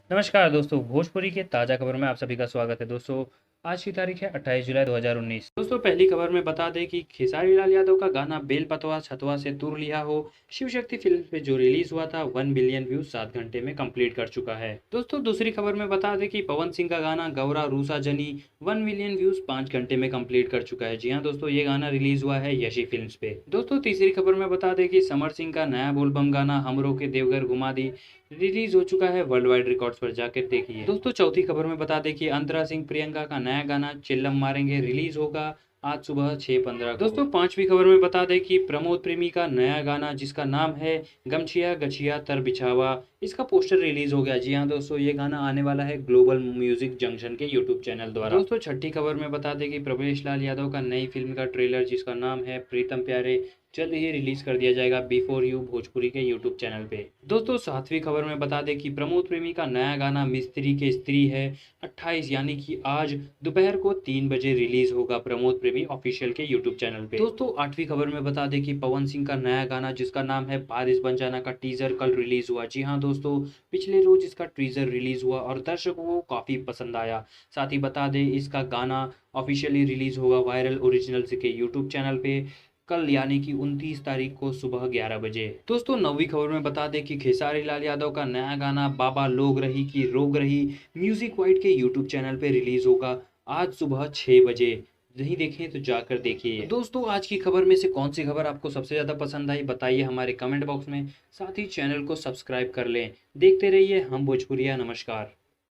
नमस्कार दोस्तों, भोजपुरी के ताज़ा खबर में आप सभी का स्वागत है। दोस्तों, आज की तारीख है 28 जुलाई 2019। दोस्तों, पहली खबर में बता दें कि खेसारी लाल यादव का गाना बेल पतवा छतवा से तुर लिया हो शिव शक्ति फिल्म पे जो रिलीज हुआ था 1 बिलियन व्यूज 7 घंटे में कंप्लीट कर चुका है। दोस्तों, दूसरी खबर में बता दें कि पवन सिंह का गाना गौरा रूसा जनी 1 मिलियन व्यूज 5 घंटे में कंप्लीट कर चुका है। जी हाँ दोस्तों, ये गाना रिलीज हुआ है यशी फिल्म्स पे। दोस्तों, तीसरी खबर में बता दें कि समर सिंह का नया बोलबम गाना हमरो के देवघर घुमा दी रिलीज हो चुका है वर्ल्ड वाइड रिकॉर्ड्स पर जाकर देखिए। दोस्तों, चौथी खबर में बता दें कि अंतरा सिंह प्रियंका का नया गाना चिल्लम मारेंगे रिलीज होगा आज सुबह 6:15 को। दोस्तों, पांचवी खबर में बता दें कि प्रमोद प्रेमी का नया गाना जिसका नाम है गमछिया गछिया तर बिछावा, इसका पोस्टर रिलीज हो गया। जी हाँ दोस्तों, ये गाना आने वाला है ग्लोबल म्यूजिक जंक्शन के यूट्यूब चैनल द्वारा। दोस्तों, छठी खबर में बता दें कि प्रवेश लाल यादव का नई फिल्म का ट्रेलर जिसका नाम है प्रीतम प्यारे जल्द ही रिलीज कर दिया जाएगा बिफोर यू भोजपुरी के यूट्यूब चैनल पे। दोस्तों, सातवीं खबर में बता दें कि प्रमोद प्रेमी का नया गाना मिस्त्री के स्त्री है 28 यानी कि आज दोपहर को 3 बजे रिलीज होगा प्रमोद प्रेमी ऑफिशियल के यूट्यूब चैनल पे। दोस्तों, आठवीं खबर में बता दें कि पवन सिंह का नया गाना जिसका नाम है बारिश बन जाना का टीजर कल रिलीज हुआ। जी हाँ दोस्तों, पिछले रोज इसका टीजर रिलीज हुआ और दर्शकों को काफी पसंद आया। साथ ही बता दें इसका गाना ऑफिशियली रिलीज होगा वायरल ओरिजिनल के यूट्यूब चैनल पे कल यानी कि 29 तारीख को सुबह 11 बजे। दोस्तों, नौवीं खबर में बता दें कि खेसारी लाल यादव का नया गाना बाबा लोग रही की रोग रही म्यूजिक वाइड के यूट्यूब चैनल पे रिलीज होगा आज सुबह 6 बजे। नहीं देखें तो जाकर देखिए। दोस्तों, आज की खबर में से कौन सी खबर आपको सबसे ज़्यादा पसंद आई बताइए हमारे कमेंट बॉक्स में। साथ ही चैनल को सब्सक्राइब कर लें। देखते रहिए हम भोजपुरिया। नमस्कार।